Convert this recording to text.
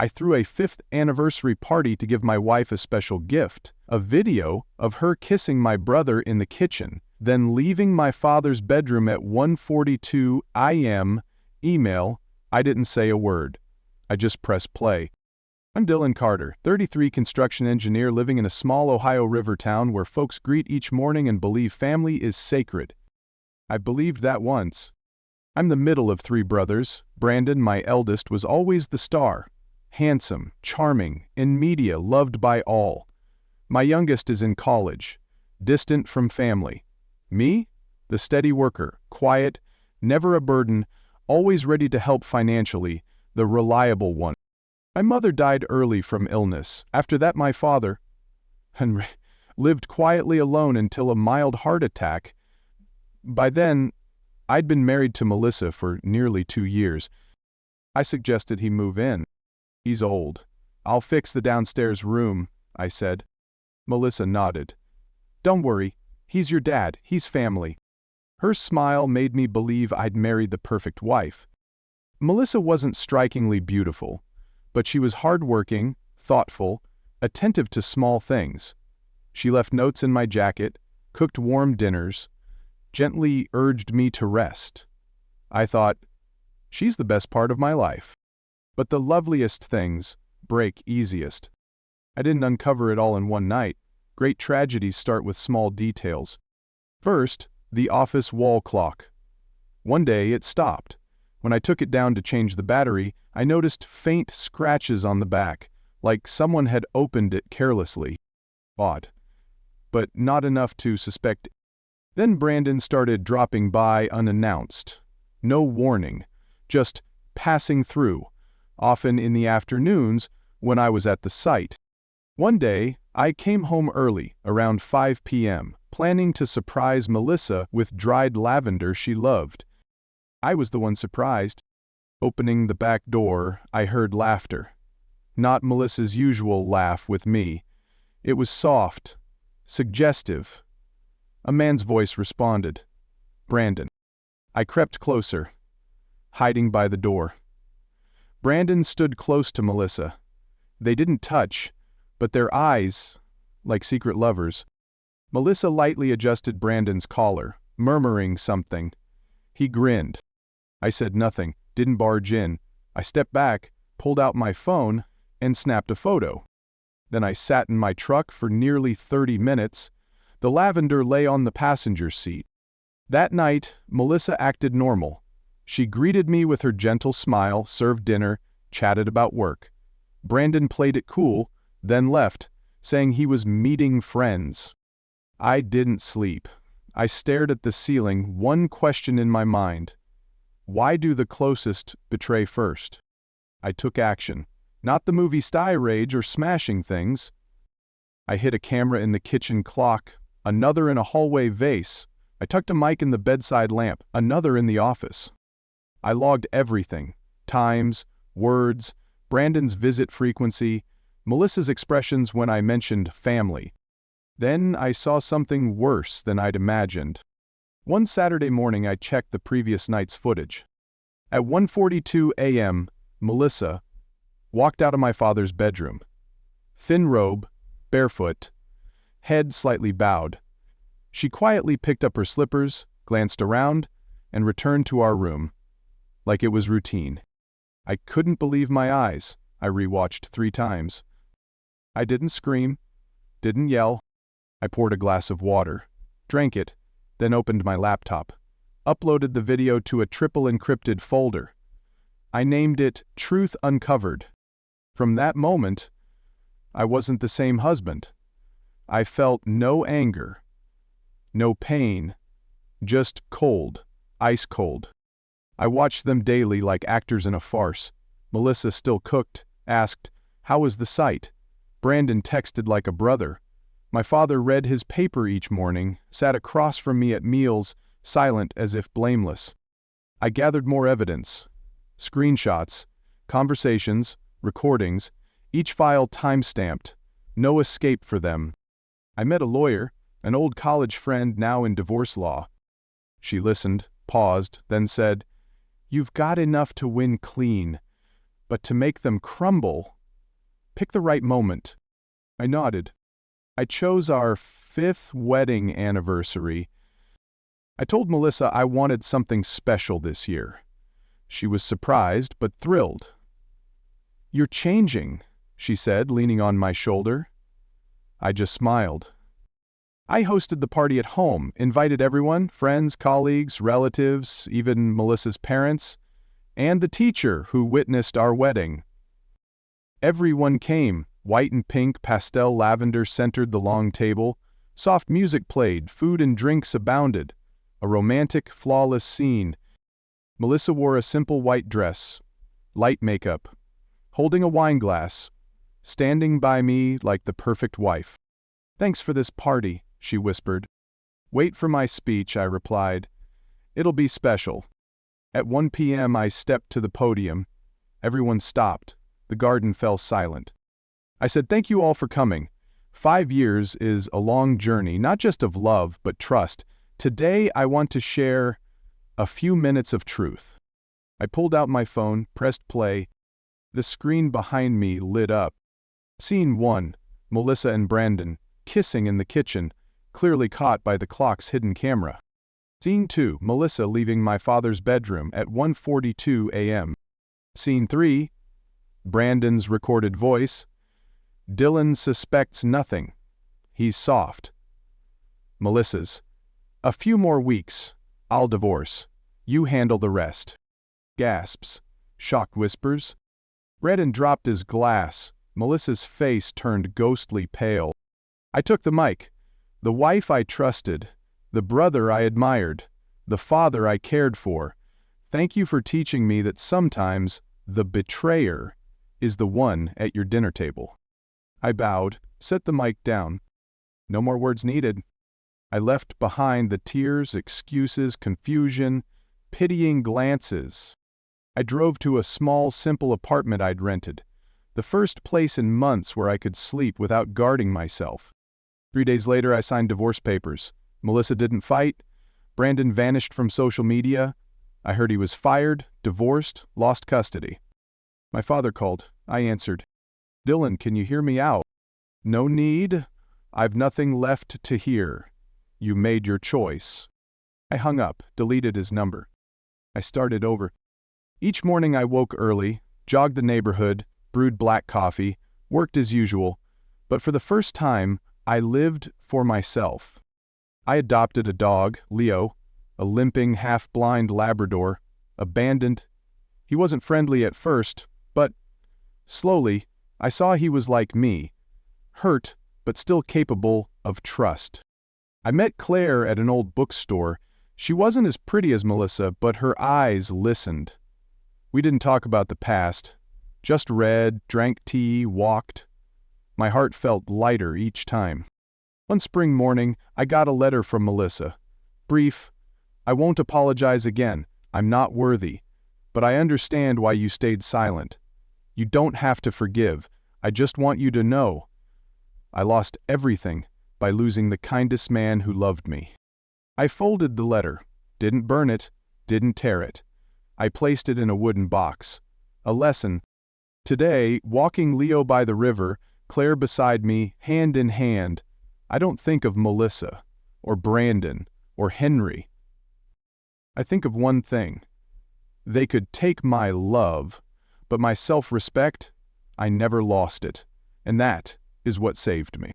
I threw a 5th anniversary party to give my wife a special gift, a video of her kissing my brother in the kitchen, then leaving my father's bedroom at 1:42 a.m. Email, I didn't say a word. I just pressed play. I'm Dylan Carter, 33, construction engineer living in a small Ohio river town where folks greet each morning and believe family is sacred. I believed that once. I'm the middle of 3 brothers. Brandon, my eldest, was always the star. Handsome, charming, in media, loved by all. My youngest is in college, distant from family. Me? The steady worker, quiet, never a burden, always ready to help financially, the reliable one. My mother died early from illness. After that, my father, Henry, lived quietly alone until a mild heart attack. By then, I'd been married to Melissa for nearly 2 years. I suggested he move in. He's old. I'll fix the downstairs room, I said. Melissa nodded. Don't worry, he's your dad, he's family. Her smile made me believe I'd married the perfect wife. Melissa wasn't strikingly beautiful, but she was hardworking, thoughtful, attentive to small things. She left notes in my jacket, cooked warm dinners, gently urged me to rest. I thought, she's the best part of my life. But the loveliest things break easiest. I didn't uncover it all in one night. Great tragedies start with small details. First, the office wall clock. One day it stopped. When I took it down to change the battery, I noticed faint scratches on the back, like someone had opened it carelessly. Odd. But not enough to suspect. Then Brandon started dropping by unannounced. No warning, just passing through, often in the afternoons when I was at the site. One day, I came home early, around 5 p.m., planning to surprise Melissa with dried lavender she loved. I was the one surprised. Opening the back door, I heard laughter. Not Melissa's usual laugh with me. It was soft, suggestive. A man's voice responded. Brandon. I crept closer, hiding by the door. Brandon stood close to Melissa. They didn't touch, but their eyes, like secret lovers. Melissa lightly adjusted Brandon's collar, murmuring something. He grinned. I said nothing, didn't barge in. I stepped back, pulled out my phone, and snapped a photo. Then I sat in my truck for nearly 30 minutes. The lavender lay on the passenger seat. That night, Melissa acted normal. She greeted me with her gentle smile, served dinner, chatted about work. Brandon played it cool, then left, saying he was meeting friends. I didn't sleep. I stared at the ceiling, one question in my mind. Why do the closest betray first? I took action. Not the movie style rage or smashing things. I hid a camera in the kitchen clock, another in a hallway vase. I tucked a mic in the bedside lamp, another in the office. I logged everything. Times, words, Brandon's visit frequency, Melissa's expressions when I mentioned family. Then I saw something worse than I'd imagined. One Saturday morning I checked the previous night's footage. At 1:42 a.m., Melissa walked out of my father's bedroom. Thin robe, barefoot, head slightly bowed. She quietly picked up her slippers, glanced around, and returned to our room. Like it was routine. I couldn't believe my eyes. I rewatched 3 times. I didn't scream, didn't yell. I poured a glass of water, drank it, then opened my laptop, uploaded the video to a triple encrypted folder. I named it Truth Uncovered. From that moment, I wasn't the same husband. I felt no anger, no pain, just cold, ice cold. I watched them daily like actors in a farce. Melissa still cooked, asked, "How was the site?" Brandon texted like a brother. My father read his paper each morning, sat across from me at meals, silent as if blameless. I gathered more evidence. Screenshots, conversations, recordings, each file time-stamped. No escape for them. I met a lawyer, an old college friend now in divorce law. She listened, paused, then said, "You've got enough to win clean. but to make them crumble, pick the right moment. I nodded. I chose our 5th wedding anniversary. I told Melissa I wanted something special this year. She was surprised, but thrilled. "You're changing," she said, leaning on my shoulder. I just smiled. I hosted the party at home, invited everyone, friends, colleagues, relatives, even Melissa's parents, and the teacher who witnessed our wedding. Everyone came. White and pink pastel lavender centered the long table. Soft music played, food and drinks abounded. A romantic, flawless scene. Melissa wore a simple white dress, light makeup, holding a wine glass, standing by me like the perfect wife. "Thanks for this party," she whispered. "Wait for my speech," I replied. "It'll be special." At 1 p.m. I stepped to the podium. Everyone stopped. The garden fell silent. I said, "Thank you all for coming. 5 years is a long journey, not just of love, but trust. Today I want to share a few minutes of truth." I pulled out my phone, pressed play. The screen behind me lit up. Scene 1, Melissa and Brandon, kissing in the kitchen, clearly caught by the clock's hidden camera. Scene 2, Melissa leaving my father's bedroom at 1:42 a.m. Scene 3, Brandon's recorded voice. "Dylan suspects nothing. He's soft." Melissa's, "A few more weeks. I'll divorce. You handle the rest." Gasps. Shocked whispers. Brandon dropped his glass. Melissa's face turned ghostly pale. I took the mic. "The wife I trusted, the brother I admired, the father I cared for. Thank you for teaching me that sometimes the betrayer is the one at your dinner table." I bowed, set the mic down. No more words needed. I left behind the tears, excuses, confusion, pitying glances. I drove to a small, simple apartment I'd rented, the first place in months where I could sleep without guarding myself. 3 days later, I signed divorce papers. Melissa didn't fight. Brandon vanished from social media. I heard he was fired, divorced, lost custody. My father called. I answered. "Dylan, can you hear me out?" "No need. I've nothing left to hear. You made your choice." I hung up, deleted his number. I started over. Each morning I woke early, jogged the neighborhood, brewed black coffee, worked as usual, but for the first time, I lived for myself. I adopted a dog, Leo, a limping, half-blind Labrador, abandoned. He wasn't friendly at first, but slowly, I saw he was like me, hurt, but still capable of trust. I met Claire at an old bookstore. She wasn't as pretty as Melissa, but her eyes listened. We didn't talk about the past, just read, drank tea, walked. My heart felt lighter each time. One spring morning, I got a letter from Melissa. Brief. "I won't apologize again. I'm not worthy. But I understand why you stayed silent. You don't have to forgive. I just want you to know. I lost everything by losing the kindest man who loved me." I folded the letter, didn't burn it, didn't tear it. I placed it in a wooden box. A lesson. Today, walking Leo by the river, Claire beside me, hand in hand, I don't think of Melissa, or Brandon, or Henry. I think of one thing. They could take my love, but my self-respect, I never lost it. And that is what saved me.